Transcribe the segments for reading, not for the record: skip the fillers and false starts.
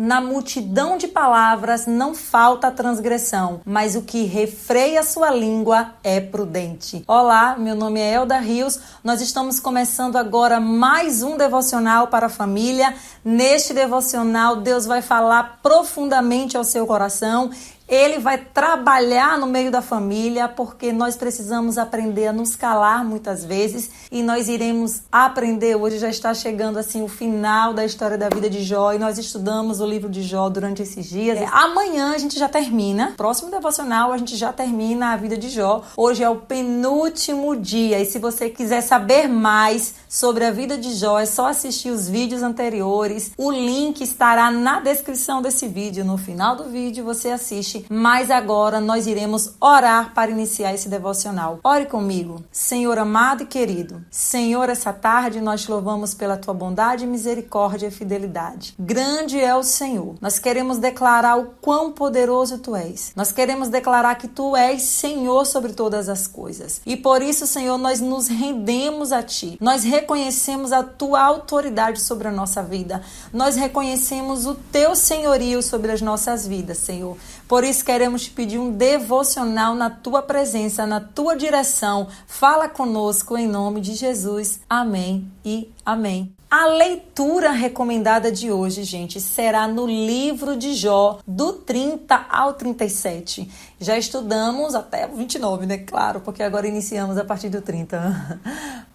Na multidão de palavras não falta transgressão, mas o que refreia sua língua é prudente. Olá, meu nome é Elda Rios. Nós estamos começando agora mais um devocional para a família. Neste devocional, Deus vai falar profundamente ao seu coração. Ele vai trabalhar no meio da família, porque nós precisamos aprender a nos calar muitas vezes, e nós iremos aprender. Hoje já está chegando assim o final da história da vida de Jó, e nós estudamos o livro de Jó durante esses dias. Amanhã a gente já termina, próximo devocional a gente já termina a vida de Jó. Hoje é o penúltimo dia, e se você quiser saber mais sobre a vida de Jó, é só assistir os vídeos anteriores. O link estará na descrição desse vídeo. No final do vídeo você assiste. Mas agora nós iremos orar para iniciar esse devocional. Ore comigo. Senhor amado e querido, Senhor, essa tarde nós te louvamos pela tua bondade, misericórdia e fidelidade. Grande é o Senhor. Nós queremos declarar o quão poderoso tu és. Nós queremos declarar que tu és Senhor sobre todas as coisas. E por isso, Senhor, nós nos rendemos a ti. Nós reconhecemos a tua autoridade sobre a nossa vida. Nós reconhecemos o teu senhorio sobre as nossas vidas, Senhor. Por isso queremos te pedir um devocional na tua presença, na tua direção. Fala conosco em nome de Jesus. Amém e amém. A leitura recomendada de hoje, gente, será no livro de Jó, do 30 ao 37. Já estudamos até o 29, né? Claro, porque agora iniciamos a partir do 30.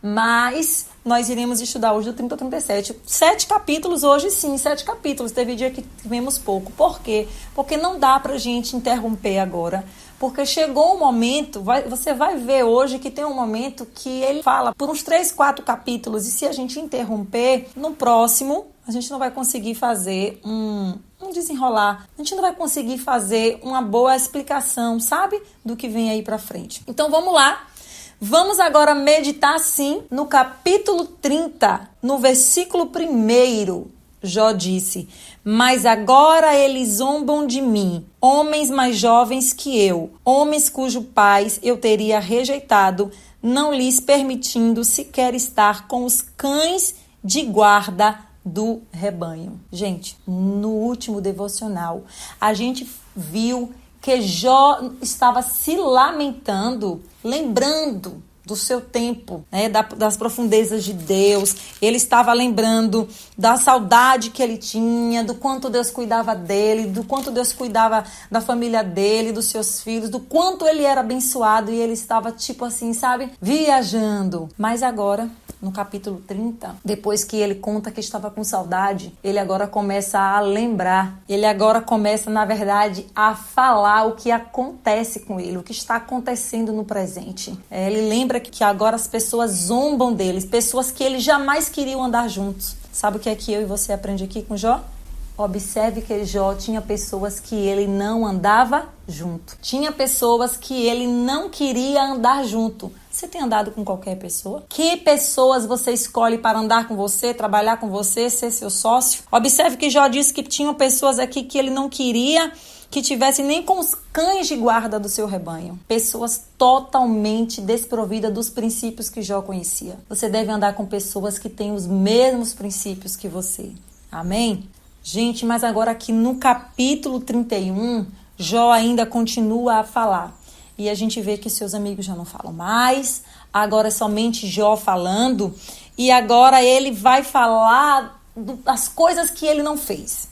Mas nós iremos estudar hoje do 30 ao 37. 7 capítulos hoje, sim, 7 capítulos. Teve dia que tivemos pouco. Por quê? Porque não dá pra gente interromper agora. Porque chegou um momento, você vai ver hoje que tem um momento que ele fala por uns 3, 4 capítulos, e se a gente interromper, no próximo a gente não vai conseguir fazer um desenrolar, a gente não vai conseguir fazer uma boa explicação, sabe? Do que vem aí pra frente. Então vamos lá. Vamos agora meditar, sim, no capítulo 30, no versículo 1. Jó disse: mas agora eles zombam de mim, homens mais jovens que eu, homens cujos pais eu teria rejeitado, não lhes permitindo sequer estar com os cães de guarda do rebanho. Gente, no último devocional, a gente viu que Jó estava se lamentando, lembrando do seu tempo, né, das profundezas de Deus. Ele estava lembrando da saudade que ele tinha, do quanto Deus cuidava dele, do quanto Deus cuidava da família dele, dos seus filhos, do quanto ele era abençoado, e ele estava tipo assim, sabe, viajando. Mas agora, no capítulo 30, depois que ele conta que estava com saudade, ele agora começa a lembrar, ele agora começa, na verdade, a falar o que acontece com ele, o que está acontecendo no presente. Ele lembra que agora as pessoas zombam deles, pessoas que ele jamais queriam andar juntos. Sabe o que é que eu e você aprende aqui com Jó? Observe que Jó tinha pessoas que ele não andava junto. Tinha pessoas que ele não queria andar junto. Você tem andado com qualquer pessoa? Que pessoas você escolhe para andar com você, trabalhar com você, ser seu sócio? Observe que Jó disse que tinham pessoas aqui que ele não queria que tivessem nem com os cães de guarda do seu rebanho. Pessoas totalmente desprovidas dos princípios que Jó conhecia. Você deve andar com pessoas que têm os mesmos princípios que você. Amém? Gente, mas agora aqui no capítulo 31, Jó ainda continua a falar. E a gente vê que seus amigos já não falam mais. Agora é somente Jó falando. E agora ele vai falar das coisas que ele não fez.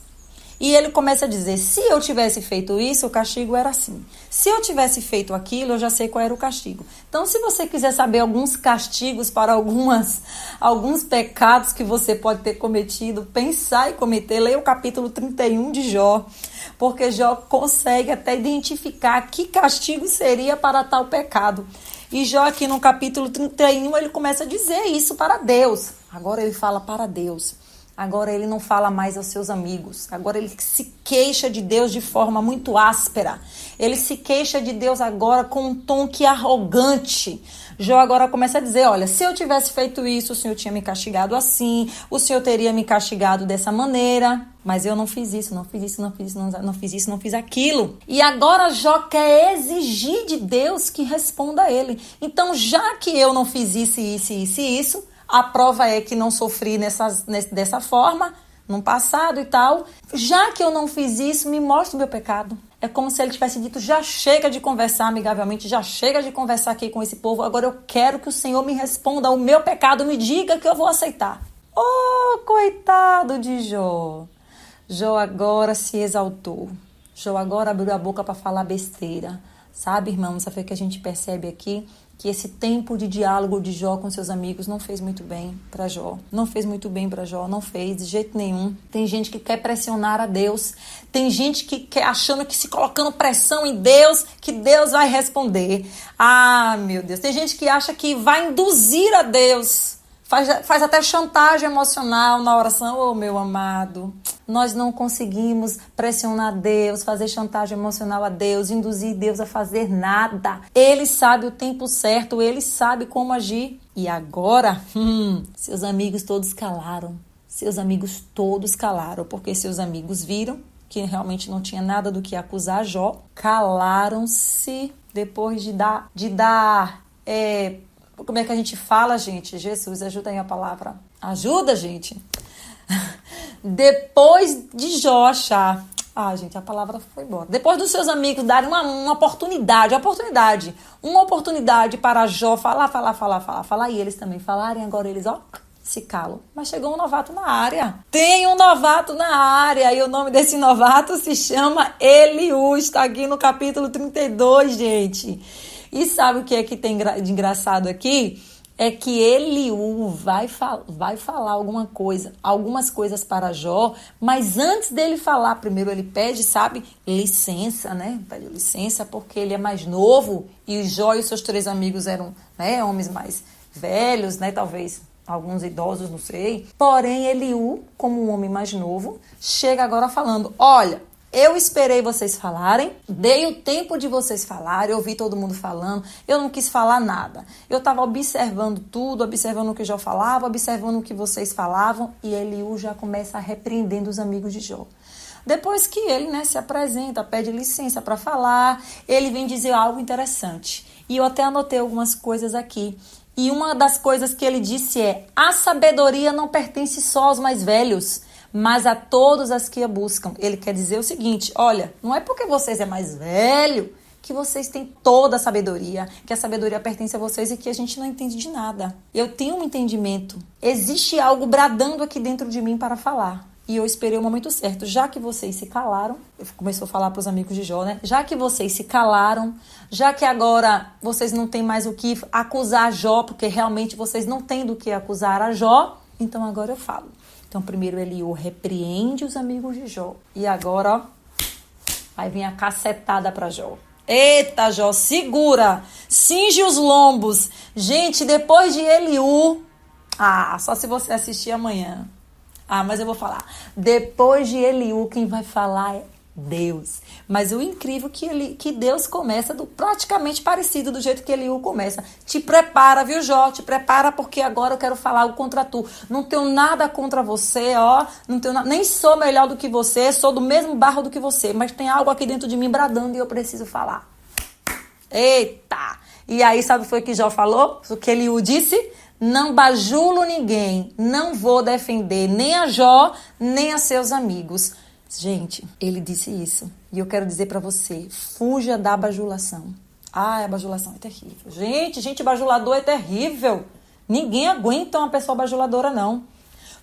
E ele começa a dizer: se eu tivesse feito isso, o castigo era assim. Se eu tivesse feito aquilo, eu já sei qual era o castigo. Então, se você quiser saber alguns castigos para alguns pecados que você pode ter cometido, pensar e cometer, leia o capítulo 31 de Jó. Porque Jó consegue até identificar que castigo seria para tal pecado. E Jó aqui no capítulo 31, ele começa a dizer isso para Deus. Agora ele fala para Deus. Agora ele não fala mais aos seus amigos. Agora ele se queixa de Deus de forma muito áspera. Ele se queixa de Deus agora com um tom que é arrogante. Jó agora começa a dizer: olha, se eu tivesse feito isso, o Senhor tinha me castigado assim, o Senhor teria me castigado dessa maneira, mas eu não fiz isso, não fiz isso, não fiz isso, não fiz isso, não fiz aquilo. E agora Jó quer exigir de Deus que responda a ele. Então, já que eu não fiz isso, a prova é que não sofri dessa forma, no passado e tal. Já que eu não fiz isso, me mostra o meu pecado. É como se ele tivesse dito, já chega de conversar amigavelmente, já chega de conversar aqui com esse povo, agora eu quero que o Senhor me responda ao meu pecado, me diga que eu vou aceitar. Oh, coitado de Jó. Jó agora se exaltou. Jó agora abriu a boca para falar besteira. Sabe, irmãos, sabe o que a gente percebe aqui? Que esse tempo de diálogo de Jó com seus amigos não fez muito bem para Jó. Não fez muito bem para Jó, não fez de jeito nenhum. Tem gente que quer pressionar a Deus. Tem gente que quer achando que se colocando pressão em Deus, que Deus vai responder. Ah, meu Deus. Tem gente que acha que vai induzir a Deus. Faz até chantagem emocional na oração. Oh, meu amado, nós não conseguimos pressionar Deus, fazer chantagem emocional a Deus, induzir Deus a fazer nada. Ele sabe o tempo certo, ele sabe como agir. E agora, seus amigos todos calaram. Seus amigos todos calaram, porque seus amigos viram que realmente não tinha nada do que acusar Jó. Calaram-se depois de dar como é que a gente fala, gente? Jesus, ajuda aí a palavra. Ajuda, gente. Depois de Jó achar... Ah, gente, a palavra foi embora. Depois dos seus amigos darem uma oportunidade para Jó falar, e eles também falarem, agora eles, se calam. Mas chegou um novato na área. Tem um novato na área, e o nome desse novato se chama Eliú, está aqui no capítulo 32, gente. E sabe o que é que tem de engraçado aqui? É que Eliú vai falar algumas coisas para Jó, mas antes dele falar, primeiro ele pede, licença, né? Pede licença porque ele é mais novo e Jó e os seus 3 amigos eram, homens mais velhos, talvez alguns idosos, não sei. Porém, Eliú, como um homem mais novo, chega agora falando, olha, eu esperei vocês falarem, dei o tempo de vocês falarem, eu ouvi todo mundo falando, eu não quis falar nada. Eu estava observando tudo, observando o que Jó falava, observando o que vocês falavam, e Eliú já começa repreendendo os amigos de Jó. Depois que ele, se apresenta, pede licença para falar, ele vem dizer algo interessante. E eu até anotei algumas coisas aqui. E uma das coisas que ele disse é, a sabedoria não pertence só aos mais velhos, mas a todos as que a buscam. Ele quer dizer o seguinte, olha, não é porque vocês é mais velho que vocês têm toda a sabedoria, que a sabedoria pertence a vocês e que a gente não entende de nada. Eu tenho um entendimento. Existe algo bradando aqui dentro de mim para falar. E eu esperei o momento certo. Já que vocês se calaram, começou a falar para os amigos de Jó, Já que vocês se calaram, já que agora vocês não têm mais o que acusar Jó, porque realmente vocês não têm do que acusar a Jó, então agora eu falo. Então, primeiro Eliú repreende os amigos de Jó. E agora, vai vir a cacetada para Jó. Eita, Jó, segura! Cinge os lombos! Gente, depois de Eliú... só se você assistir amanhã. Mas eu vou falar. Depois de Eliú, quem vai falar é Deus. Mas o incrível é que Deus começa praticamente parecido do jeito que Eliú começa. Te prepara, viu, Jó? Te prepara porque agora eu quero falar algo contra tu. Não tenho nada contra você, não tenho nem sou melhor do que você, sou do mesmo barro do que você, mas tem algo aqui dentro de mim bradando e eu preciso falar. Eita! E aí, sabe o que foi que Jó falou? O que Eliú disse? Não bajulo ninguém, não vou defender nem a Jó, nem a seus amigos. Gente, ele disse isso. E eu quero dizer pra você, fuja da bajulação. A bajulação é terrível. Gente, bajulador é terrível. Ninguém aguenta uma pessoa bajuladora, não.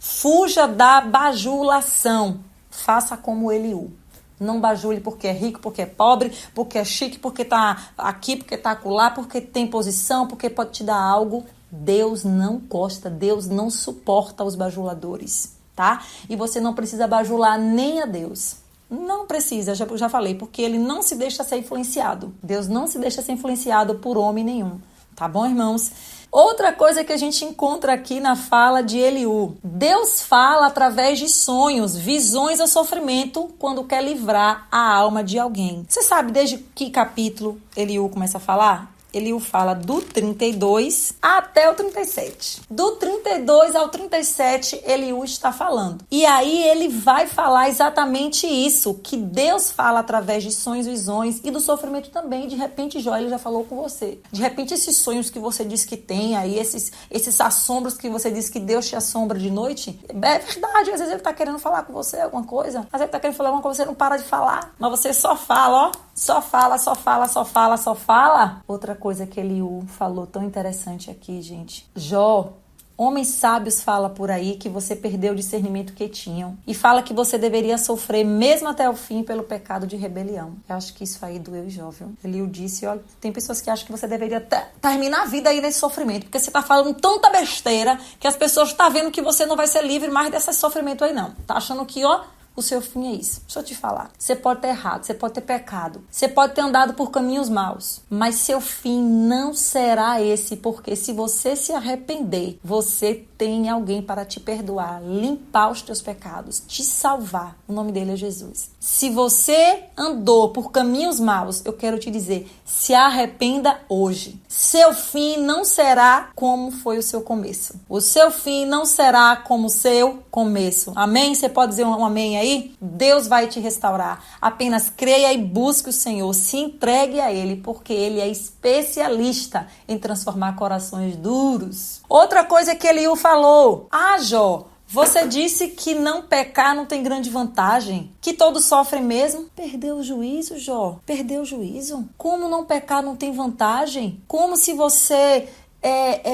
Fuja da bajulação. Faça como Eliú. Não bajule porque é rico, porque é pobre, porque é chique, porque tá aqui, porque tá acolá, porque tem posição, porque pode te dar algo. Deus não gosta, Deus não suporta os bajuladores, tá? E você não precisa bajular nem a Deus. Não precisa, já falei, porque ele não se deixa ser influenciado. Deus não se deixa ser influenciado por homem nenhum. Tá bom, irmãos? Outra coisa que a gente encontra aqui na fala de Eliú. Deus fala através de sonhos, visões ou sofrimento quando quer livrar a alma de alguém. Você sabe desde que capítulo Eliú começa a falar? Eliú fala do 32 até o 37. Do 32 ao 37, Eliú está falando. E aí ele vai falar exatamente isso, que Deus fala através de sonhos, visões e do sofrimento também. De repente, Jó, ele já falou com você. De repente, esses sonhos que você diz que tem aí, esses assombros que você diz que Deus te assombra de noite, é verdade. Às vezes ele está querendo falar com você alguma coisa. Às vezes ele está querendo falar alguma coisa, você não para de falar. Mas você só fala, ó. Só fala, só fala, só fala, só fala. Outra coisa que Eliú falou tão interessante aqui, gente. Jó, homens sábios falam por aí que você perdeu o discernimento que tinham. E fala que você deveria sofrer mesmo até o fim pelo pecado de rebelião. Eu acho que isso aí doeu Jó, viu? Eliú disse, olha, tem pessoas que acham que você deveria terminar a vida aí nesse sofrimento. Porque você tá falando tanta besteira que as pessoas estão vendo que você não vai ser livre mais desse sofrimento aí, não. Tá achando que, ó, o seu fim é isso. Deixa eu te falar. Você pode ter errado, você pode ter pecado, você pode ter andado por caminhos maus, mas seu fim não será esse, porque se você se arrepender, você tem alguém para te perdoar, limpar os teus pecados, te salvar. O nome dele é Jesus. Se você andou por caminhos maus, eu quero te dizer, se arrependa hoje. Seu fim não será como foi o seu começo. O seu fim não será como o seu começo. Amém? Você pode dizer um amém aí? Deus vai te restaurar. Apenas creia e busque o Senhor. Se entregue a Ele, porque Ele é especialista em transformar corações duros. Outra coisa que Eliú falou. Jó, você disse que não pecar não tem grande vantagem, que todos sofrem mesmo. Perdeu o juízo, Jó. Perdeu o juízo. Como não pecar não tem vantagem? Como se você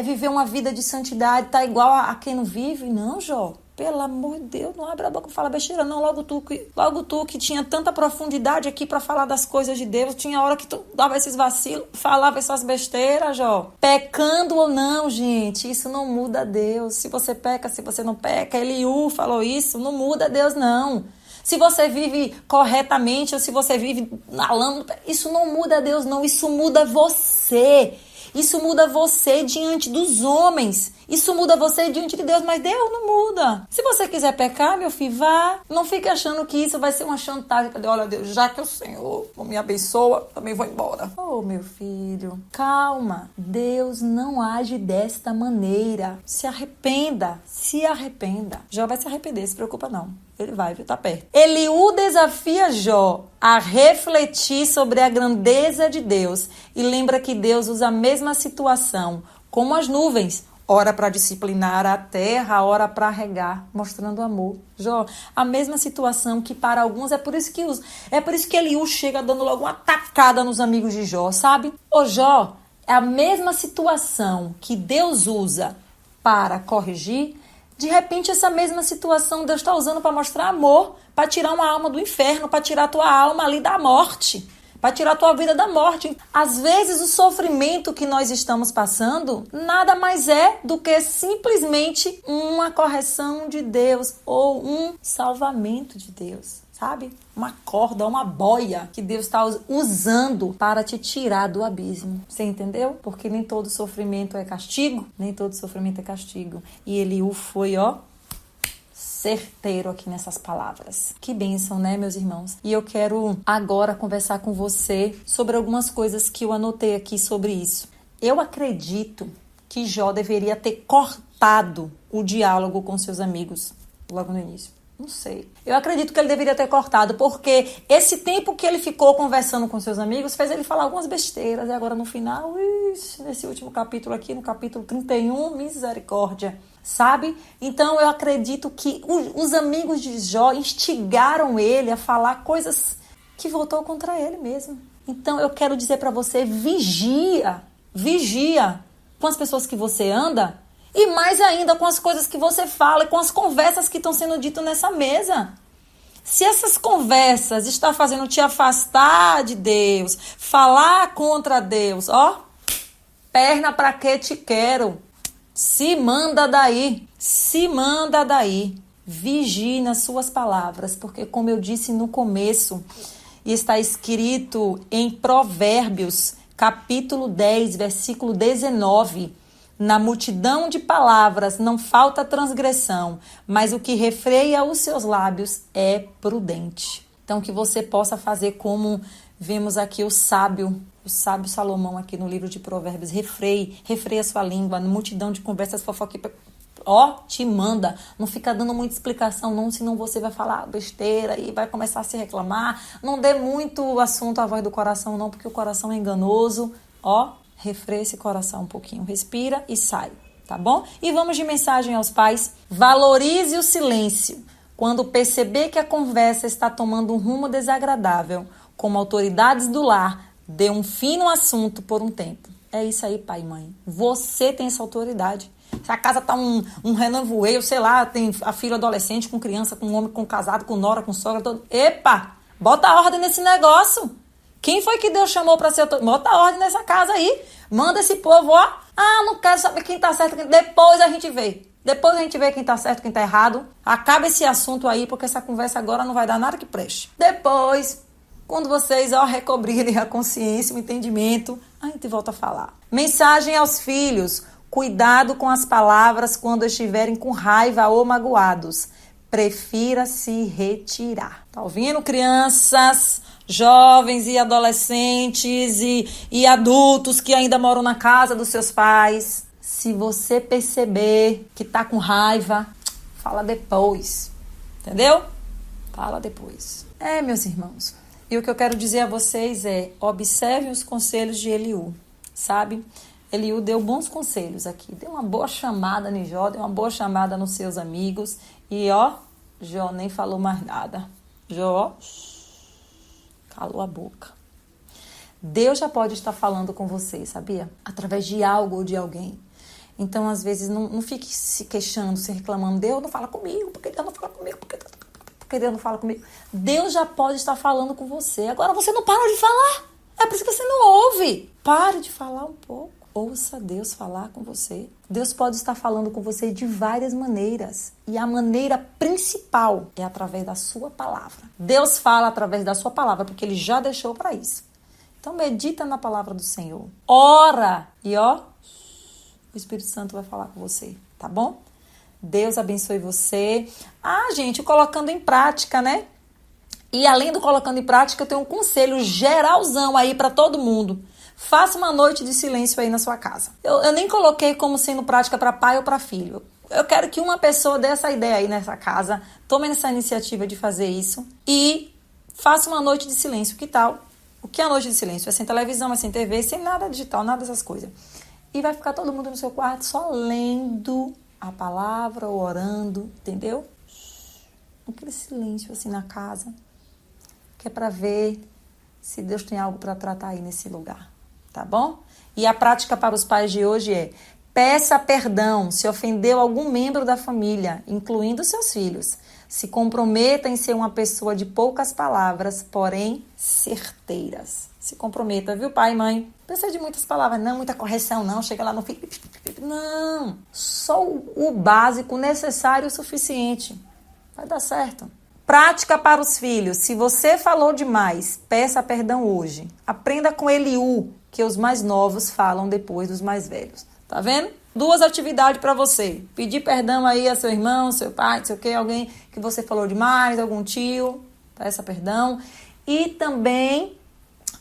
viver uma vida de santidade tá igual a quem não vive? Não, Jó. Pelo amor de Deus, não abre a boca e fala besteira, não. Logo tu que tinha tanta profundidade aqui para falar das coisas de Deus, tinha hora que tu dava esses vacilos, falava essas besteiras, Jó. Pecando ou não, gente, isso não muda Deus. Se você peca, se você não peca, Eliú falou isso, não muda Deus, não. Se você vive corretamente ou se você vive na lâmpada, isso não muda Deus, não. Isso muda você. Isso muda você diante dos homens. Isso muda você diante de Deus, mas Deus não muda. Se você quiser pecar, meu filho, vá. Não fique achando que isso vai ser uma chantagem. Olha, Deus, já que o Senhor me abençoa, também vou embora. Oh, meu filho, calma. Deus não age desta maneira. Se arrependa. Se arrependa. Jó vai se arrepender, se preocupa não. Ele vai, viu? Tá perto. Eliú desafia Jó a refletir sobre a grandeza de Deus e lembra que Deus usa a mesma situação, como as nuvens, ora para disciplinar a terra, ora para regar, mostrando amor. Jó, a mesma situação que para alguns, é por isso que Eliú chega dando logo uma tacada nos amigos de Jó, sabe? Ô Jó, é a mesma situação que Deus usa para corrigir. De repente, essa mesma situação Deus está usando para mostrar amor, para tirar uma alma do inferno, para tirar a tua alma ali da morte, para tirar a tua vida da morte. Às vezes, o sofrimento que nós estamos passando nada mais é do que simplesmente uma correção de Deus ou um salvamento de Deus. Sabe? Uma corda, uma boia que Deus está usando para te tirar do abismo. Você entendeu? Porque nem todo sofrimento é castigo. Nem todo sofrimento é castigo. E Eliú foi, certeiro aqui nessas palavras. Que bênção, né, meus irmãos? E eu quero agora conversar com você sobre algumas coisas que eu anotei aqui sobre isso. Eu acredito que Jó deveria ter cortado o diálogo com seus amigos logo no início. Não sei. Eu acredito que ele deveria ter cortado, porque esse tempo que ele ficou conversando com seus amigos fez ele falar algumas besteiras. E agora no final, nesse último capítulo aqui, no capítulo 31, misericórdia. Sabe? Então eu acredito que os amigos de Jó instigaram ele a falar coisas que voltou contra ele mesmo. Então eu quero dizer para você, vigia com as pessoas que você anda. E mais ainda com as coisas que você fala e com as conversas que estão sendo ditas nessa mesa. Se essas conversas estão fazendo te afastar de Deus, falar contra Deus, perna pra que te quero. Se manda daí. Vigie nas suas palavras, porque como eu disse no começo, está escrito em Provérbios, capítulo 10, versículo 19, na multidão de palavras não falta transgressão, mas o que refreia os seus lábios é prudente. Então, que você possa fazer como vemos aqui o sábio Salomão aqui no livro de Provérbios. Refreia sua língua, multidão de conversas fofoqueiras. Te manda. Não fica dando muita explicação não, senão você vai falar besteira e vai começar a se reclamar. Não dê muito assunto à voz do coração não, porque o coração é enganoso. Refreia esse coração um pouquinho. Respira e sai, tá bom? E vamos de mensagem aos pais. Valorize o silêncio. Quando perceber que a conversa está tomando um rumo desagradável, como autoridades do lar, dê um fim no assunto por um tempo. É isso aí, pai e mãe. Você tem essa autoridade. Se a casa tá um renevoeiro, sei lá, tem a filha adolescente com criança, com homem, com casado, com nora, com sogra, todo... Epa! Bota a ordem nesse negócio. Quem foi que Deus chamou para ser autoridade? Bota a ordem nessa casa aí. Manda esse povo, não quero saber quem tá certo. Depois a gente vê. Depois a gente vê quem tá certo, quem tá errado. Acaba esse assunto aí, porque essa conversa agora não vai dar nada que preste. Depois, quando vocês recobrirem a consciência, o entendimento, a gente volta a falar. Mensagem aos filhos. Cuidado com as palavras quando estiverem com raiva ou magoados. Prefira se retirar. Tá ouvindo, crianças, jovens e adolescentes e adultos que ainda moram na casa dos seus pais? Se você perceber que tá com raiva, fala depois. Entendeu? Fala depois. Meus irmãos. E o que eu quero dizer a vocês é, observem os conselhos de Eliú, sabe? Eliú deu bons conselhos aqui. Deu uma boa chamada em Jó, deu uma boa chamada nos seus amigos. E Jó nem falou mais nada. Jó calou a boca. Deus já pode estar falando com você, sabia? Através de algo ou de alguém. Então, às vezes, não fique se queixando, se reclamando. Deus não fala comigo, porque Deus não fala comigo, porque Deus não fala comigo. Deus já pode estar falando com você. Agora, você não para de falar. É por isso que você não ouve. Pare de falar um pouco. Ouça Deus falar com você. Deus pode estar falando com você de várias maneiras. E a maneira principal é através da sua palavra. Deus fala através da sua palavra, porque Ele já deixou para isso. Então, medita na palavra do Senhor. Ora. E o Espírito Santo vai falar com você, tá bom? Deus abençoe você. Gente, colocando em prática, né? E além do colocando em prática, eu tenho um conselho geralzão aí para todo mundo. Faça uma noite de silêncio aí na sua casa. Eu nem coloquei como sendo prática para pai ou para filho. Eu quero que uma pessoa dê essa ideia aí nessa casa, tome essa iniciativa de fazer isso e faça uma noite de silêncio. Que tal? O que é a noite de silêncio? É sem televisão, é sem TV, sem nada digital, nada dessas coisas. E vai ficar todo mundo no seu quarto só lendo a palavra ou orando, entendeu? Aquele silêncio assim na casa, que é para ver se Deus tem algo para tratar aí nesse lugar, tá bom? E a prática para os pais de hoje é: peça perdão se ofendeu algum membro da família, incluindo seus filhos. Se comprometa em ser uma pessoa de poucas palavras, porém certeiras. Se comprometa, viu, pai e mãe? Não precisa de muitas palavras, não, muita correção, não. Chega lá no filho. Não. Só o básico, necessário o suficiente. Vai dar certo. Prática para os filhos. Se você falou demais, peça perdão hoje. Aprenda com Eliú, que os mais novos falam depois dos mais velhos. Tá vendo? 2 atividades para você. Pedir perdão aí a seu irmão, seu pai, não sei o quê, alguém que você falou demais, algum tio. Peça perdão. E também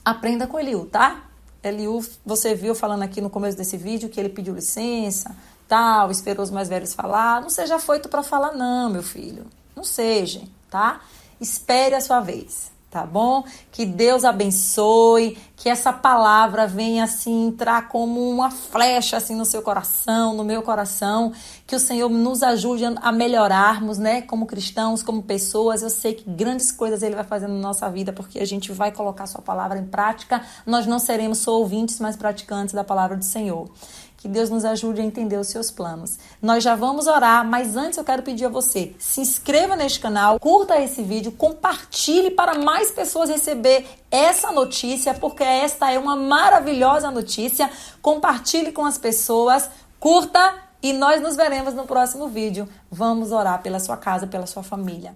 aprenda com Eliú, tá? Eliú, você viu falando aqui no começo desse vídeo que ele pediu licença, tal, esperou os mais velhos falar. Não seja afoito para falar não, meu filho. Não seja, tá? Espere a sua vez, tá bom? Que Deus abençoe, que essa palavra venha assim entrar como uma flecha assim no seu coração, no meu coração, que o Senhor nos ajude a melhorarmos, né? Como cristãos, como pessoas. Eu sei que grandes coisas Ele vai fazer na nossa vida, porque a gente vai colocar sua palavra em prática. Nós não seremos só ouvintes, mas praticantes da palavra do Senhor. Que Deus nos ajude a entender os seus planos. Nós já vamos orar, mas antes eu quero pedir a você, se inscreva neste canal, curta esse vídeo, compartilhe para mais pessoas receber essa notícia, porque esta é uma maravilhosa notícia. Compartilhe com as pessoas, curta e nós nos veremos no próximo vídeo. Vamos orar pela sua casa, pela sua família.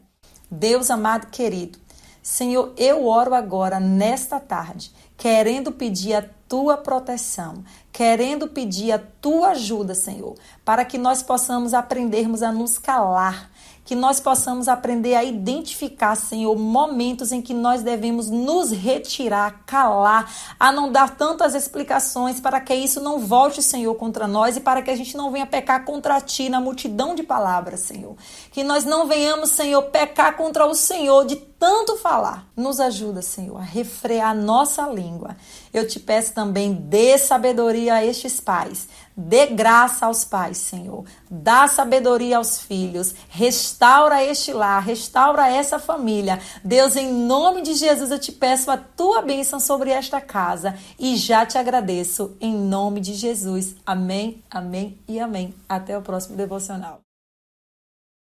Deus amado e querido, Senhor, eu oro agora, nesta tarde, querendo pedir a Tua proteção, querendo pedir a Tua ajuda, Senhor, para que nós possamos aprendermos a nos calar, que nós possamos aprender a identificar, Senhor, momentos em que nós devemos nos retirar, calar, a não dar tantas explicações para que isso não volte, Senhor, contra nós e para que a gente não venha pecar contra Ti na multidão de palavras, Senhor. Que nós não venhamos, Senhor, pecar contra o Senhor de tanto falar. Nos ajuda, Senhor, a refrear a nossa língua. Eu te peço também, dê sabedoria a estes pais. Dê graça aos pais, Senhor. Dá sabedoria aos filhos. Restaura este lar, restaura essa família. Deus, em nome de Jesus, eu te peço a tua bênção sobre esta casa e já te agradeço em nome de Jesus. Amém, amém e amém. Até o próximo devocional.